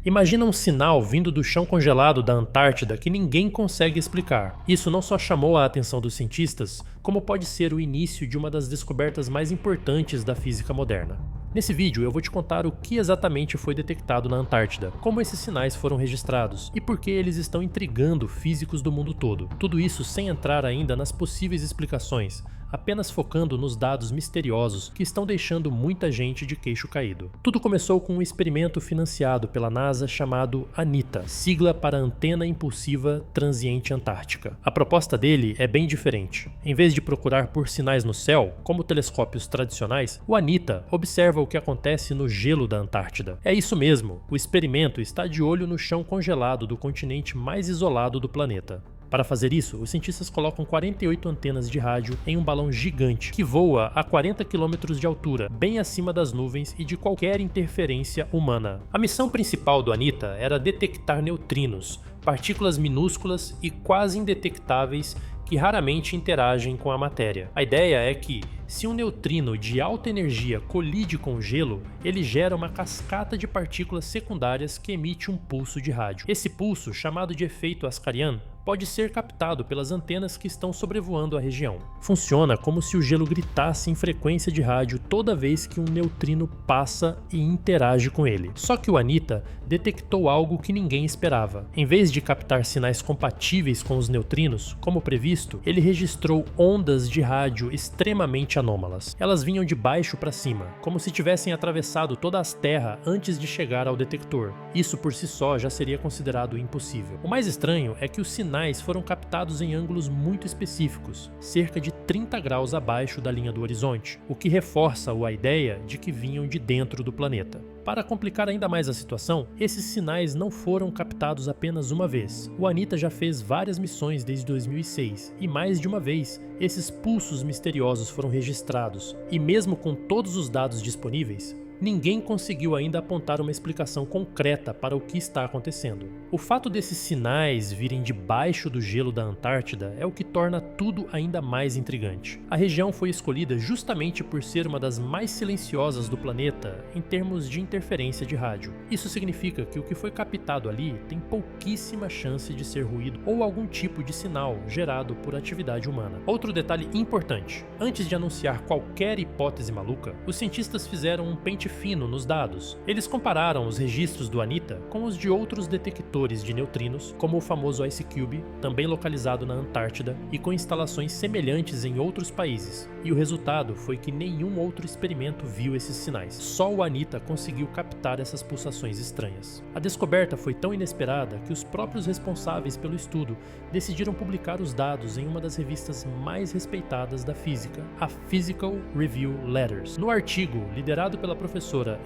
Imagina um sinal vindo do chão congelado da Antártida que ninguém consegue explicar. Isso não só chamou a atenção dos cientistas, como pode ser o início de uma das descobertas mais importantes da física moderna. Nesse vídeo eu vou te contar o que exatamente foi detectado na Antártida, como esses sinais foram registrados e por que eles estão intrigando físicos do mundo todo. Tudo isso sem entrar ainda nas possíveis explicações, apenas focando nos dados misteriosos que estão deixando muita gente de queixo caído. Tudo começou com um experimento financiado pela NASA chamado ANITA, sigla para Antena Impulsiva Transiente Antártica. A proposta dele é bem diferente. Em vez de procurar por sinais no céu, como telescópios tradicionais, o ANITA observa o que acontece no gelo da Antártida. É isso mesmo, o experimento está de olho no chão congelado do continente mais isolado do planeta. Para fazer isso, os cientistas colocam 48 antenas de rádio em um balão gigante que voa a 40 km de altura, bem acima das nuvens e de qualquer interferência humana. A missão principal do ANITA era detectar neutrinos, partículas minúsculas e quase indetectáveis que raramente interagem com a matéria. A ideia é que, se um neutrino de alta energia colide com o gelo, ele gera uma cascata de partículas secundárias que emite um pulso de rádio. Esse pulso, chamado de efeito Ascarian, pode ser captado pelas antenas que estão sobrevoando a região. Funciona como se o gelo gritasse em frequência de rádio toda vez que um neutrino passa e interage com ele. Só que o ANITA detectou algo que ninguém esperava. Em vez de captar sinais compatíveis com os neutrinos, como previsto, ele registrou ondas de rádio extremamente anômalas. Elas vinham de baixo para cima, como se tivessem atravessado toda a Terra antes de chegar ao detector. Isso por si só já seria considerado impossível. O mais estranho é que os sinais foram captados em ângulos muito específicos, cerca de 30 graus abaixo da linha do horizonte, o que reforça a ideia de que vinham de dentro do planeta. Para complicar ainda mais a situação, esses sinais não foram captados apenas uma vez. O ANITA já fez várias missões desde 2006, e mais de uma vez, esses pulsos misteriosos foram registrados, e mesmo com todos os dados disponíveis, ninguém conseguiu ainda apontar uma explicação concreta para o que está acontecendo. O fato desses sinais virem debaixo do gelo da Antártida é o que torna tudo ainda mais intrigante. A região foi escolhida justamente por ser uma das mais silenciosas do planeta em termos de interferência de rádio. Isso significa que o que foi captado ali tem pouquíssima chance de ser ruído ou algum tipo de sinal gerado por atividade humana. Outro detalhe importante: antes de anunciar qualquer hipótese maluca, os cientistas fizeram um pente fino nos dados. Eles compararam os registros do ANITA com os de outros detectores de neutrinos, como o famoso IceCube, também localizado na Antártida, e com instalações semelhantes em outros países. E o resultado foi que nenhum outro experimento viu esses sinais. Só o ANITA conseguiu captar essas pulsações estranhas. A descoberta foi tão inesperada que os próprios responsáveis pelo estudo decidiram publicar os dados em uma das revistas mais respeitadas da física, a Physical Review Letters. No artigo, liderado pela professora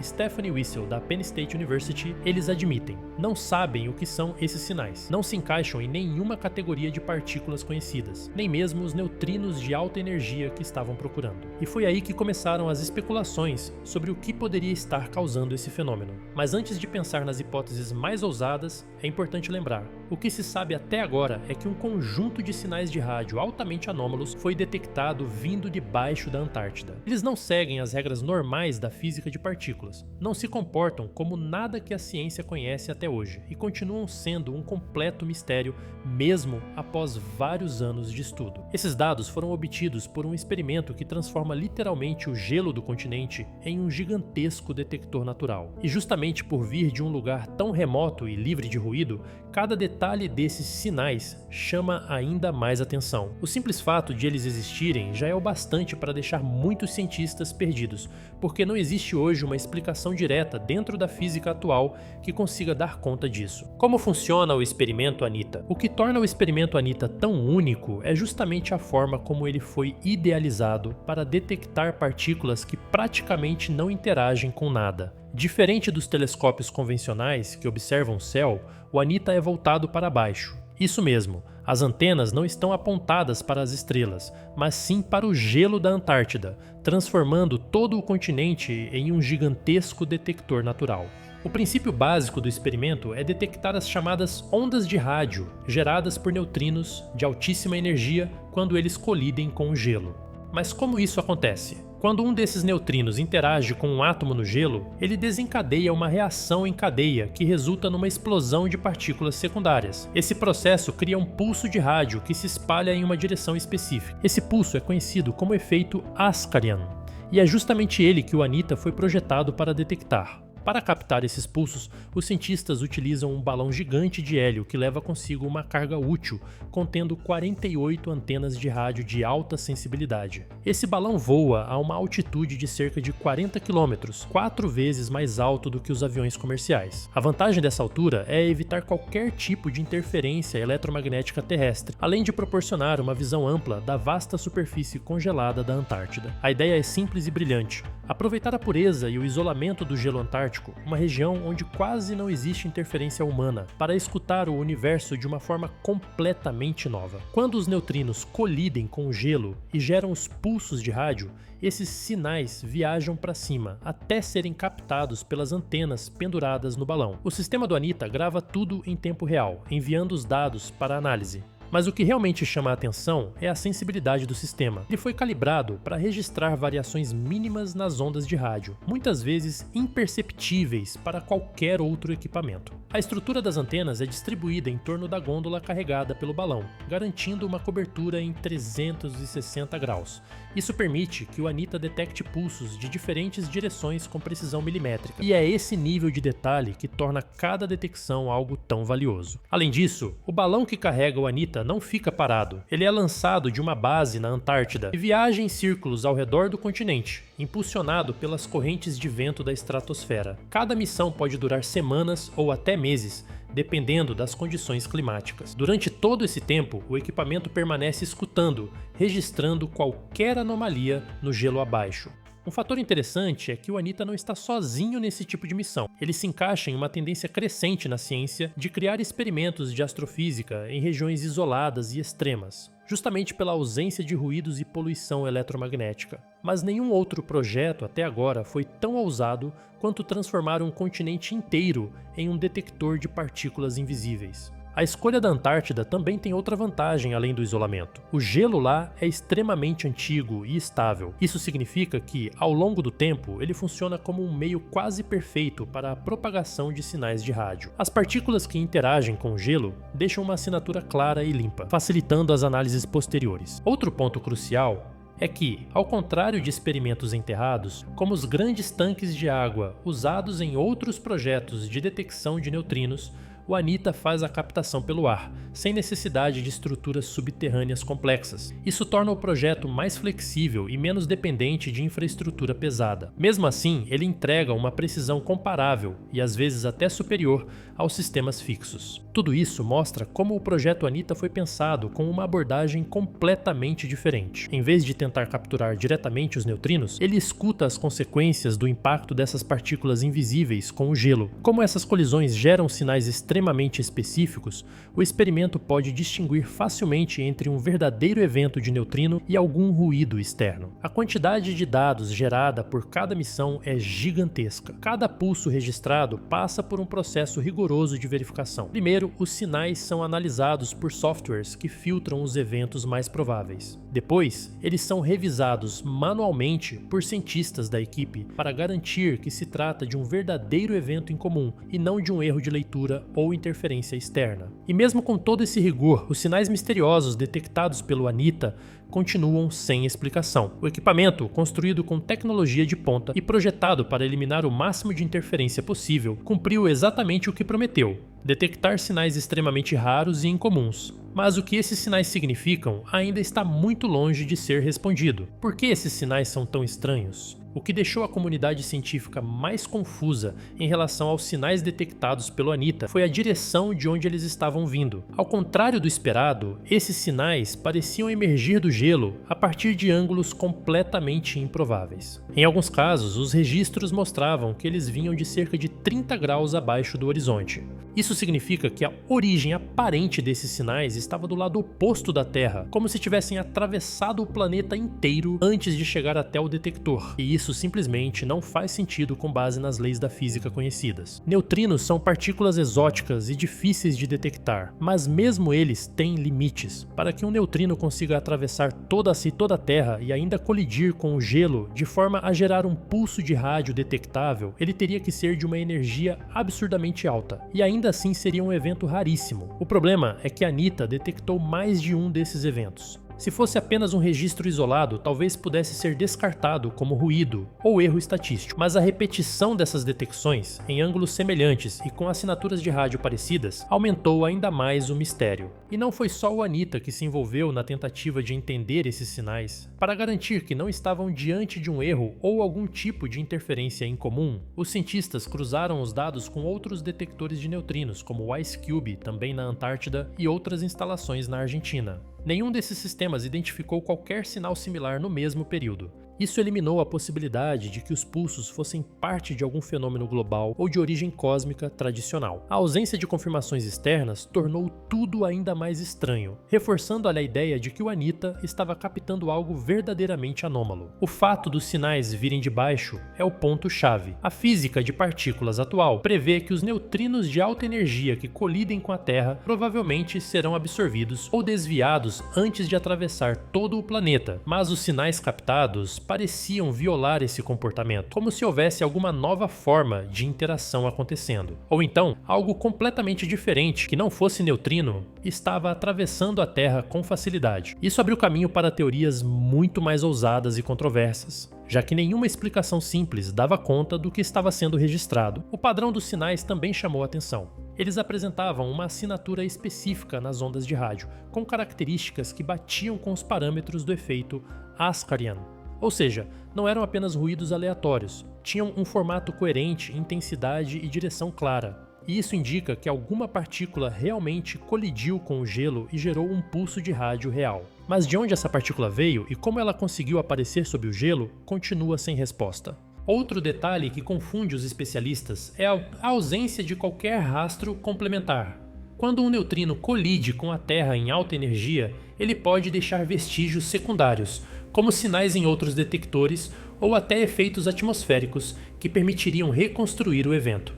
Stephanie Wissel, da Penn State University, eles admitem: não sabem o que são esses sinais, não se encaixam em nenhuma categoria de partículas conhecidas, nem mesmo os neutrinos de alta energia que estavam procurando. E foi aí que começaram as especulações sobre o que poderia estar causando esse fenômeno. Mas antes de pensar nas hipóteses mais ousadas, é importante lembrar: o que se sabe até agora é que um conjunto de sinais de rádio altamente anômalos foi detectado vindo de baixo da Antártida. Eles não seguem as regras normais da física de partículas, não se comportam como nada que a ciência conhece até hoje e continuam sendo um completo mistério mesmo após vários anos de estudo. Esses dados foram obtidos por um experimento que transforma literalmente o gelo do continente em um gigantesco detector natural. E justamente por vir de um lugar tão remoto e livre de ruído, cada detalhe desses sinais chama ainda mais atenção. O simples fato de eles existirem já é o bastante para deixar muitos cientistas perdidos, porque não existe hoje uma explicação direta dentro da física atual que consiga dar conta disso. Como funciona o experimento ANITA? O que torna o experimento ANITA tão único é justamente a forma como ele foi idealizado para detectar partículas que praticamente não interagem com nada. Diferente dos telescópios convencionais que observam o céu, o ANITA é voltado para baixo. Isso mesmo, as antenas não estão apontadas para as estrelas, mas sim para o gelo da Antártida, transformando todo o continente em um gigantesco detector natural. O princípio básico do experimento é detectar as chamadas ondas de rádio, geradas por neutrinos de altíssima energia quando eles colidem com o gelo. Mas como isso acontece? Quando um desses neutrinos interage com um átomo no gelo, ele desencadeia uma reação em cadeia que resulta numa explosão de partículas secundárias. Esse processo cria um pulso de rádio que se espalha em uma direção específica. Esse pulso é conhecido como efeito Askaryan, e é justamente ele que o ANITA foi projetado para detectar. Para captar esses pulsos, os cientistas utilizam um balão gigante de hélio que leva consigo uma carga útil, contendo 48 antenas de rádio de alta sensibilidade. Esse balão voa a uma altitude de cerca de 40 km, 4 vezes mais alto do que os aviões comerciais. A vantagem dessa altura é evitar qualquer tipo de interferência eletromagnética terrestre, além de proporcionar uma visão ampla da vasta superfície congelada da Antártida. A ideia é simples e brilhante: aproveitar a pureza e o isolamento do gelo antártico, uma região onde quase não existe interferência humana, para escutar o universo de uma forma completamente nova. Quando os neutrinos colidem com o gelo e geram os pulsos de rádio, esses sinais viajam para cima, até serem captados pelas antenas penduradas no balão. O sistema do ANITA grava tudo em tempo real, enviando os dados para análise. Mas o que realmente chama a atenção é a sensibilidade do sistema. Ele foi calibrado para registrar variações mínimas nas ondas de rádio, muitas vezes imperceptíveis para qualquer outro equipamento. A estrutura das antenas é distribuída em torno da gôndola carregada pelo balão, garantindo uma cobertura em 360 graus. Isso permite que o ANITA detecte pulsos de diferentes direções com precisão milimétrica, e é esse nível de detalhe que torna cada detecção algo tão valioso. Além disso, o balão que carrega o ANITA não fica parado. Ele é lançado de uma base na Antártida e viaja em círculos ao redor do continente, impulsionado pelas correntes de vento da estratosfera. Cada missão pode durar semanas ou até meses, dependendo das condições climáticas. Durante todo esse tempo, o equipamento permanece escutando, registrando qualquer anomalia no gelo abaixo. Um fator interessante é que o ANITA não está sozinho nesse tipo de missão. Ele se encaixa em uma tendência crescente na ciência de criar experimentos de astrofísica em regiões isoladas e extremas, justamente pela ausência de ruídos e poluição eletromagnética. Mas nenhum outro projeto até agora foi tão ousado quanto transformar um continente inteiro em um detector de partículas invisíveis. A escolha da Antártida também tem outra vantagem além do isolamento. O gelo lá é extremamente antigo e estável. Isso significa que, ao longo do tempo, ele funciona como um meio quase perfeito para a propagação de sinais de rádio. As partículas que interagem com o gelo deixam uma assinatura clara e limpa, facilitando as análises posteriores. Outro ponto crucial é que, ao contrário de experimentos enterrados, como os grandes tanques de água usados em outros projetos de detecção de neutrinos, o ANITA faz a captação pelo ar, sem necessidade de estruturas subterrâneas complexas. Isso torna o projeto mais flexível e menos dependente de infraestrutura pesada. Mesmo assim, ele entrega uma precisão comparável e às vezes até superior aos sistemas fixos. Tudo isso mostra como o projeto ANITA foi pensado com uma abordagem completamente diferente. Em vez de tentar capturar diretamente os neutrinos, ele escuta as consequências do impacto dessas partículas invisíveis com o gelo. Como essas colisões geram sinais extremamente específicos, o experimento pode distinguir facilmente entre um verdadeiro evento de neutrino e algum ruído externo. A quantidade de dados gerada por cada missão é gigantesca. Cada pulso registrado passa por um processo rigoroso de verificação. Primeiro, os sinais são analisados por softwares que filtram os eventos mais prováveis. Depois, eles são revisados manualmente por cientistas da equipe para garantir que se trata de um verdadeiro evento em comum e não de um erro de leitura ou interferência externa. E mesmo com todo esse rigor, os sinais misteriosos detectados pelo ANITA continuam sem explicação. O equipamento, construído com tecnologia de ponta e projetado para eliminar o máximo de interferência possível, cumpriu exatamente o que prometeu: detectar sinais extremamente raros e incomuns. Mas o que esses sinais significam ainda está muito longe de ser respondido. Por que esses sinais são tão estranhos? O que deixou a comunidade científica mais confusa em relação aos sinais detectados pelo ANITA foi a direção de onde eles estavam vindo. Ao contrário do esperado, esses sinais pareciam emergir do gelo a partir de ângulos completamente improváveis. Em alguns casos, os registros mostravam que eles vinham de cerca de 30 graus abaixo do horizonte. Isso significa que a origem aparente desses sinais estava do lado oposto da Terra, como se tivessem atravessado o planeta inteiro antes de chegar até o detector. E isso simplesmente não faz sentido com base nas leis da física conhecidas. Neutrinos são partículas exóticas e difíceis de detectar, mas mesmo eles têm limites. Para que um neutrino consiga atravessar toda a Terra e ainda colidir com o gelo de forma a gerar um pulso de rádio detectável, ele teria que ser de uma energia absurdamente alta, e ainda assim seria um evento raríssimo. O problema é que a ANITA detectou mais de um desses eventos. Se fosse apenas um registro isolado, talvez pudesse ser descartado como ruído ou erro estatístico, mas a repetição dessas detecções, em ângulos semelhantes e com assinaturas de rádio parecidas, aumentou ainda mais o mistério. E não foi só o ANITA que se envolveu na tentativa de entender esses sinais. Para garantir que não estavam diante de um erro ou algum tipo de interferência incomum, os cientistas cruzaram os dados com outros detectores de neutrinos, como o IceCube, também na Antártida, e outras instalações na Argentina. Nenhum desses sistemas identificou qualquer sinal similar no mesmo período. Isso eliminou a possibilidade de que os pulsos fossem parte de algum fenômeno global ou de origem cósmica tradicional. A ausência de confirmações externas tornou tudo ainda mais estranho, reforçando a ideia de que o ANITA estava captando algo verdadeiramente anômalo. O fato dos sinais virem de baixo é o ponto-chave. A física de partículas atual prevê que os neutrinos de alta energia que colidem com a Terra provavelmente serão absorvidos ou desviados antes de atravessar todo o planeta, mas os sinais captados pareciam violar esse comportamento, como se houvesse alguma nova forma de interação acontecendo. Ou então, algo completamente diferente, que não fosse neutrino, estava atravessando a Terra com facilidade. Isso abriu caminho para teorias muito mais ousadas e controversas, já que nenhuma explicação simples dava conta do que estava sendo registrado. O padrão dos sinais também chamou a atenção. Eles apresentavam uma assinatura específica nas ondas de rádio, com características que batiam com os parâmetros do efeito Ascarian. Ou seja, não eram apenas ruídos aleatórios, tinham um formato coerente, intensidade e direção clara. E isso indica que alguma partícula realmente colidiu com o gelo e gerou um pulso de rádio real. Mas de onde essa partícula veio e como ela conseguiu aparecer sob o gelo, continua sem resposta. Outro detalhe que confunde os especialistas é a ausência de qualquer rastro complementar. Quando um neutrino colide com a Terra em alta energia, ele pode deixar vestígios secundários, como sinais em outros detectores ou até efeitos atmosféricos que permitiriam reconstruir o evento.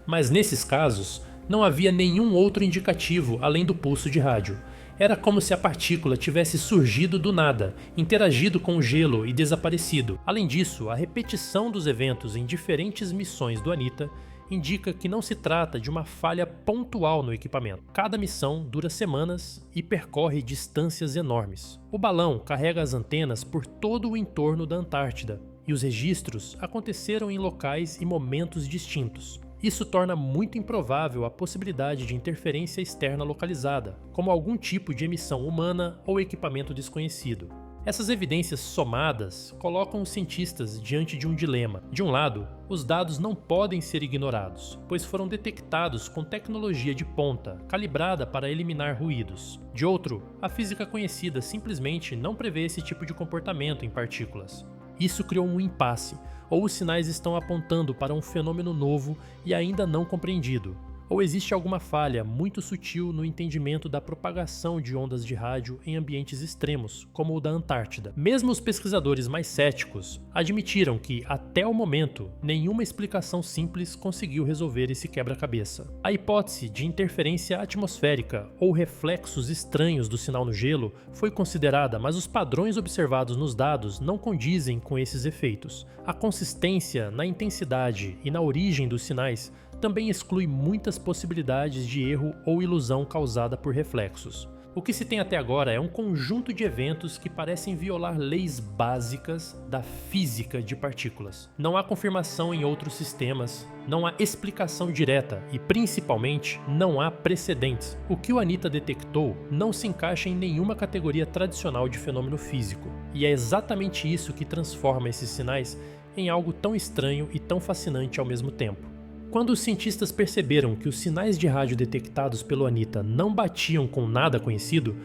Mas nesses casos, não havia nenhum outro indicativo além do pulso de rádio. Era como se a partícula tivesse surgido do nada, interagido com o gelo e desaparecido. Além disso, a repetição dos eventos em diferentes missões do ANITA indica que não se trata de uma falha pontual no equipamento. Cada missão dura semanas e percorre distâncias enormes. O balão carrega as antenas por todo o entorno da Antártida, e os registros aconteceram em locais e momentos distintos. Isso torna muito improvável a possibilidade de interferência externa localizada, como algum tipo de emissão humana ou equipamento desconhecido. Essas evidências somadas colocam os cientistas diante de um dilema. De um lado, os dados não podem ser ignorados, pois foram detectados com tecnologia de ponta, calibrada para eliminar ruídos. De outro, a física conhecida simplesmente não prevê esse tipo de comportamento em partículas. Isso criou um impasse, ou os sinais estão apontando para um fenômeno novo e ainda não compreendido, ou existe alguma falha muito sutil no entendimento da propagação de ondas de rádio em ambientes extremos, como o da Antártida. Mesmo os pesquisadores mais céticos admitiram que, até o momento, nenhuma explicação simples conseguiu resolver esse quebra-cabeça. A hipótese de interferência atmosférica ou reflexos estranhos do sinal no gelo foi considerada, mas os padrões observados nos dados não condizem com esses efeitos. A consistência na intensidade e na origem dos sinais também exclui muitas possibilidades de erro ou ilusão causada por reflexos. O que se tem até agora é um conjunto de eventos que parecem violar leis básicas da física de partículas. Não há confirmação em outros sistemas, não há explicação direta e, principalmente, não há precedentes. O que o ANITA detectou não se encaixa em nenhuma categoria tradicional de fenômeno físico, e é exatamente isso que transforma esses sinais em algo tão estranho e tão fascinante ao mesmo tempo. Quando os cientistas perceberam que os sinais de rádio detectados pelo ANITA não batiam com nada conhecido,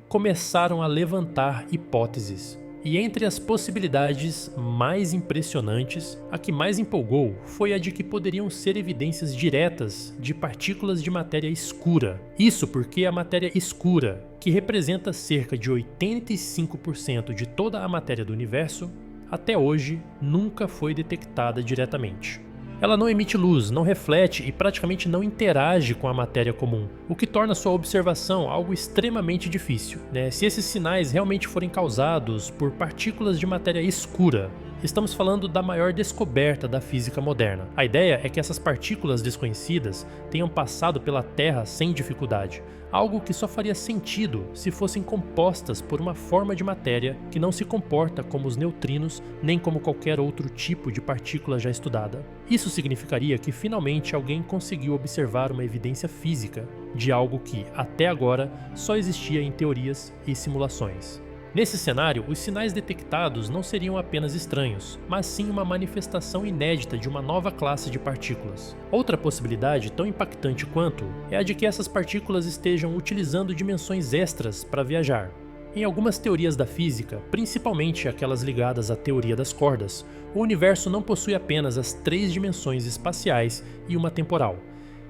começaram a levantar hipóteses. E entre as possibilidades mais impressionantes, a que mais empolgou foi a de que poderiam ser evidências diretas de partículas de matéria escura. Isso porque a matéria escura, que representa cerca de 85% de toda a matéria do universo, até hoje nunca foi detectada diretamente. Ela não emite luz, não reflete e praticamente não interage com a matéria comum, o que torna sua observação algo extremamente difícil, Se esses sinais realmente forem causados por partículas de matéria escura, estamos falando da maior descoberta da física moderna. A ideia é que essas partículas desconhecidas tenham passado pela Terra sem dificuldade, algo que só faria sentido se fossem compostas por uma forma de matéria que não se comporta como os neutrinos nem como qualquer outro tipo de partícula já estudada. Isso significaria que finalmente alguém conseguiu observar uma evidência física de algo que, até agora, só existia em teorias e simulações. Nesse cenário, os sinais detectados não seriam apenas estranhos, mas sim uma manifestação inédita de uma nova classe de partículas. Outra possibilidade tão impactante quanto é a de que essas partículas estejam utilizando dimensões extras para viajar. Em algumas teorias da física, principalmente aquelas ligadas à teoria das cordas, o universo não possui apenas as 3 dimensões espaciais e uma temporal.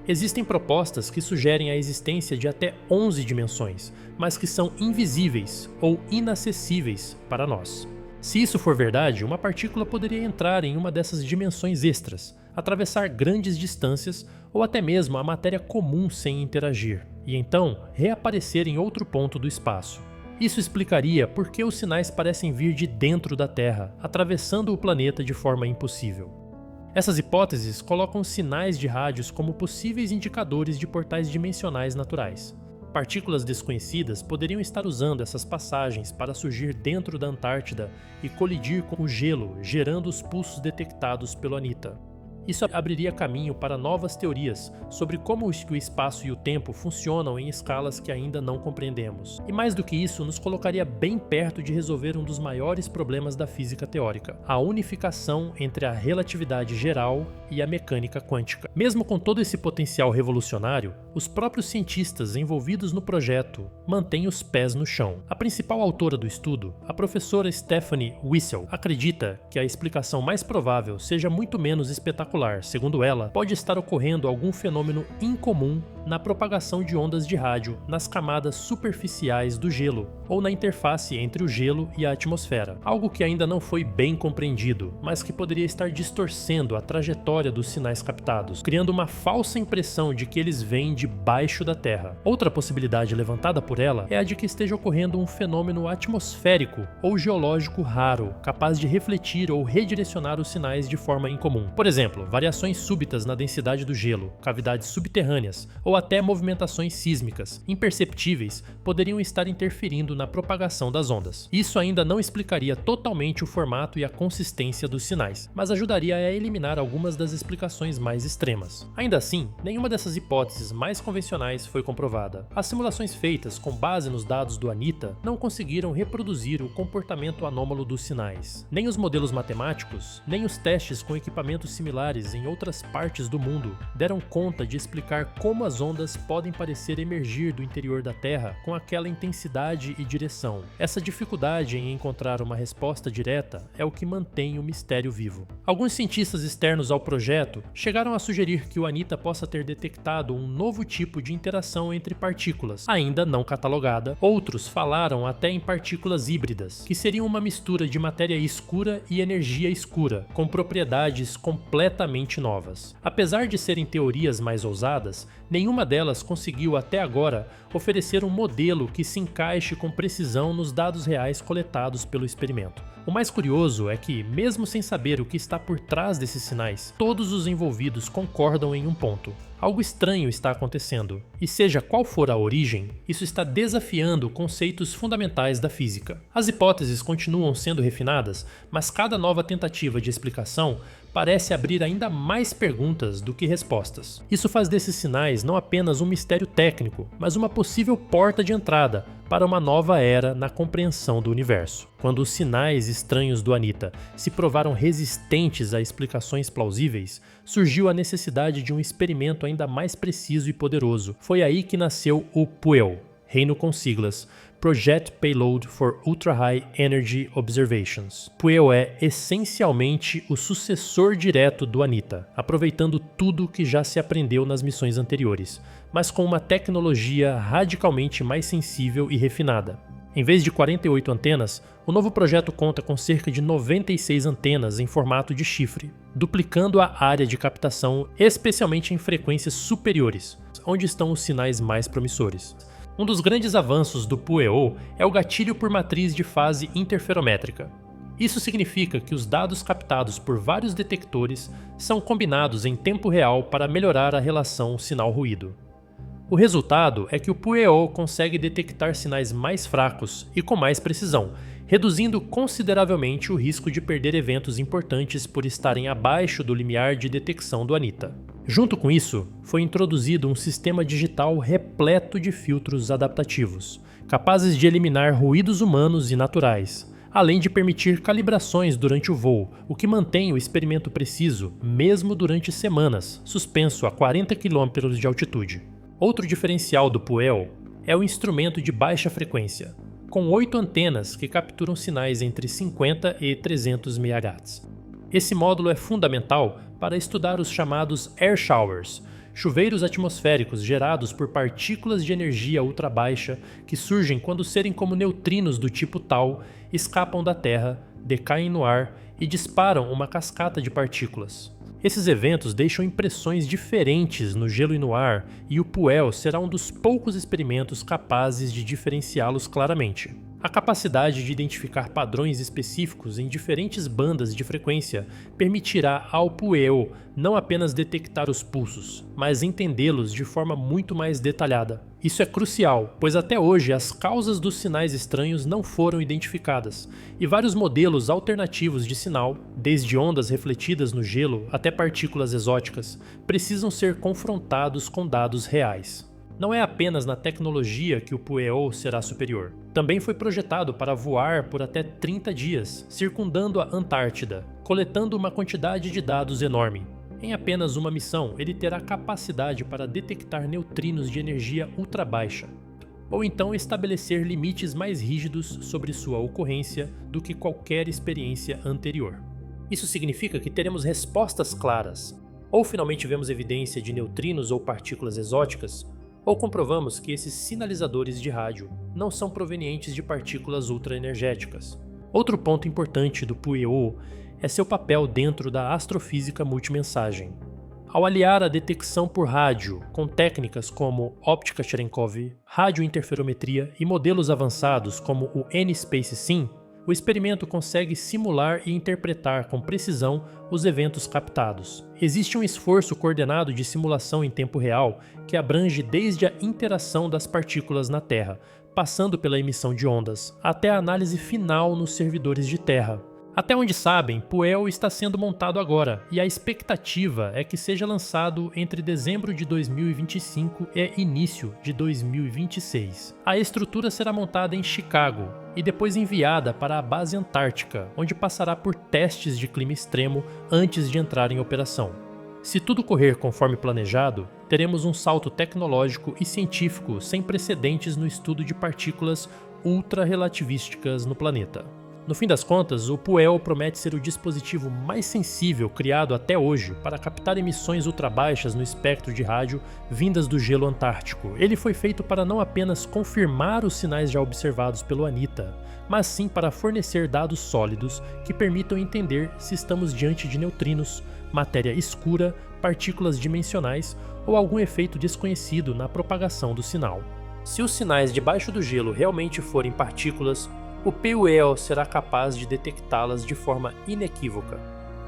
Existem propostas que sugerem a existência de até 11 dimensões, mas que são invisíveis ou inacessíveis para nós. Se isso for verdade, uma partícula poderia entrar em uma dessas dimensões extras, atravessar grandes distâncias ou até mesmo a matéria comum sem interagir, e então reaparecer em outro ponto do espaço. Isso explicaria por que os sinais parecem vir de dentro da Terra, atravessando o planeta de forma impossível. Essas hipóteses colocam sinais de rádios como possíveis indicadores de portais dimensionais naturais. Partículas desconhecidas poderiam estar usando essas passagens para surgir dentro da Antártida e colidir com o gelo, gerando os pulsos detectados pelo ANITA. Isso abriria caminho para novas teorias sobre como o espaço e o tempo funcionam em escalas que ainda não compreendemos. E mais do que isso, nos colocaria bem perto de resolver um dos maiores problemas da física teórica, a unificação entre a relatividade geral e a mecânica quântica. Mesmo com todo esse potencial revolucionário, os próprios cientistas envolvidos no projeto mantêm os pés no chão. A principal autora do estudo, a professora Stephanie Wiesel, acredita que a explicação mais provável seja muito menos espetacular. Segundo ela, pode estar ocorrendo algum fenômeno incomum na propagação de ondas de rádio nas camadas superficiais do gelo ou na interface entre o gelo e a atmosfera, algo que ainda não foi bem compreendido, mas que poderia estar distorcendo a trajetória dos sinais captados, criando uma falsa impressão de que eles vêm debaixo da Terra. Outra possibilidade levantada por ela é a de que esteja ocorrendo um fenômeno atmosférico ou geológico raro, capaz de refletir ou redirecionar os sinais de forma incomum. Por exemplo, variações súbitas na densidade do gelo, cavidades subterrâneas ou até movimentações sísmicas imperceptíveis poderiam estar interferindo na propagação das ondas. Isso ainda não explicaria totalmente o formato e a consistência dos sinais, mas ajudaria a eliminar algumas das explicações mais extremas. Ainda assim, nenhuma dessas hipóteses mais convencionais foi comprovada. As simulações feitas com base nos dados do ANITA não conseguiram reproduzir o comportamento anômalo dos sinais. Nem os modelos matemáticos, nem os testes com equipamentos similares em outras partes do mundo deram conta de explicar como as ondas podem parecer emergir do interior da Terra com aquela intensidade e direção. Essa dificuldade em encontrar uma resposta direta é o que mantém o mistério vivo. Alguns cientistas externos ao projeto chegaram a sugerir que o ANITA possa ter detectado um novo tipo de interação entre partículas, ainda não catalogada. Outros falaram até em partículas híbridas, que seriam uma mistura de matéria escura e energia escura, com propriedades completamente novas. Apesar de serem teorias mais ousadas, nenhuma delas conseguiu até agora oferecer um modelo que se encaixe com precisão nos dados reais coletados pelo experimento. O mais curioso é que, mesmo sem saber o que está por trás desses sinais, todos os envolvidos concordam em um ponto. Algo estranho está acontecendo, e seja qual for a origem, isso está desafiando conceitos fundamentais da física. As hipóteses continuam sendo refinadas, mas cada nova tentativa de explicação parece abrir ainda mais perguntas do que respostas. Isso faz desses sinais não apenas um mistério técnico, mas uma possível porta de entrada para uma nova era na compreensão do universo. Quando os sinais estranhos do ANITA se provaram resistentes a explicações plausíveis, surgiu a necessidade de um experimento ainda mais preciso e poderoso. Foi aí que nasceu o PUEL, reino com siglas Project Payload for Ultra High Energy Observations. PUEO é essencialmente o sucessor direto do ANITA, aproveitando tudo que já se aprendeu nas missões anteriores, mas com uma tecnologia radicalmente mais sensível e refinada. Em vez de 48 antenas, o novo projeto conta com cerca de 96 antenas em formato de chifre, duplicando a área de captação, especialmente em frequências superiores, onde estão os sinais mais promissores. Um dos grandes avanços do PUEO é o gatilho por matriz de fase interferométrica. Isso significa que os dados captados por vários detectores são combinados em tempo real para melhorar a relação sinal-ruído. O resultado é que o PUEO consegue detectar sinais mais fracos e com mais precisão, reduzindo consideravelmente o risco de perder eventos importantes por estarem abaixo do limiar de detecção do ANITA. Junto com isso, foi introduzido um sistema digital repleto de filtros adaptativos, capazes de eliminar ruídos humanos e naturais, além de permitir calibrações durante o voo, o que mantém o experimento preciso mesmo durante semanas, suspenso a 40 km de altitude. Outro diferencial do PUEO é o instrumento de baixa frequência, com 8 antenas que capturam sinais entre 50 e 300 MHz. Esse módulo é fundamental para estudar os chamados air showers, chuveiros atmosféricos gerados por partículas de energia ultrabaixa que surgem quando serem como neutrinos do tipo Tau escapam da Terra, decaem no ar e disparam uma cascata de partículas. Esses eventos deixam impressões diferentes no gelo e no ar, e o PUEO será um dos poucos experimentos capazes de diferenciá-los claramente. A capacidade de identificar padrões específicos em diferentes bandas de frequência permitirá ao PUEO não apenas detectar os pulsos, mas entendê-los de forma muito mais detalhada. Isso é crucial, pois até hoje as causas dos sinais estranhos não foram identificadas, e vários modelos alternativos de sinal, desde ondas refletidas no gelo até partículas exóticas, precisam ser confrontados com dados reais. Não é apenas na tecnologia que o PUEO será superior. Também foi projetado para voar por até 30 dias, circundando a Antártida, coletando uma quantidade de dados enorme. Em apenas uma missão, ele terá capacidade para detectar neutrinos de energia ultrabaixa, ou então estabelecer limites mais rígidos sobre sua ocorrência do que qualquer experiência anterior. Isso significa que teremos respostas claras. Ou finalmente vemos evidência de neutrinos ou partículas exóticas, ou comprovamos que esses sinalizadores de rádio não são provenientes de partículas ultraenergéticas. Outro ponto importante do PUEO é seu papel dentro da astrofísica multimensagem. Ao aliar a detecção por rádio com técnicas como óptica Cherenkov, radiointerferometria e modelos avançados como o N-Space Sim, o experimento consegue simular e interpretar com precisão os eventos captados. Existe um esforço coordenado de simulação em tempo real que abrange desde a interação das partículas na Terra, passando pela emissão de ondas, até a análise final nos servidores de terra. Até onde sabem, PUEO está sendo montado agora, e a expectativa é que seja lançado entre dezembro de 2025 e início de 2026. A estrutura será montada em Chicago e depois enviada para a base antártica, onde passará por testes de clima extremo antes de entrar em operação. Se tudo correr conforme planejado, teremos um salto tecnológico e científico sem precedentes no estudo de partículas ultra-relativísticas no planeta. No fim das contas, o PUEO promete ser o dispositivo mais sensível criado até hoje para captar emissões ultrabaixas no espectro de rádio vindas do gelo antártico. Ele foi feito para não apenas confirmar os sinais já observados pelo ANITA, mas sim para fornecer dados sólidos que permitam entender se estamos diante de neutrinos, matéria escura, partículas dimensionais ou algum efeito desconhecido na propagação do sinal. Se os sinais debaixo do gelo realmente forem partículas, o PUEO será capaz de detectá-las de forma inequívoca.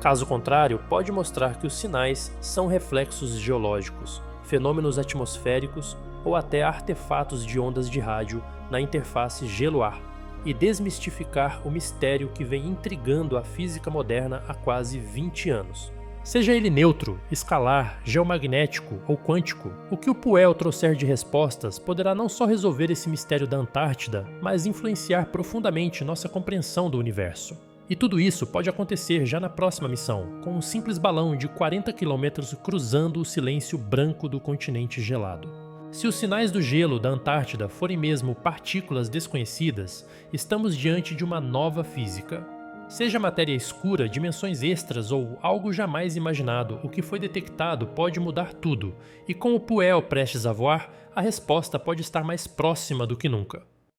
Caso contrário, pode mostrar que os sinais são reflexos geológicos, fenômenos atmosféricos ou até artefatos de ondas de rádio na interface gelo-ar, e desmistificar o mistério que vem intrigando a física moderna há quase 20 anos. Seja ele neutro, escalar, geomagnético ou quântico, o que o PUEO trouxer de respostas poderá não só resolver esse mistério da Antártida, mas influenciar profundamente nossa compreensão do universo. E tudo isso pode acontecer já na próxima missão, com um simples balão de 40 km cruzando o silêncio branco do continente gelado. Se os sinais do gelo da Antártida forem mesmo partículas desconhecidas, estamos diante de uma nova física. Seja matéria escura, dimensões extras ou algo jamais imaginado, o que foi detectado pode mudar tudo, e com o Puel prestes a voar, a resposta pode estar mais próxima do que nunca.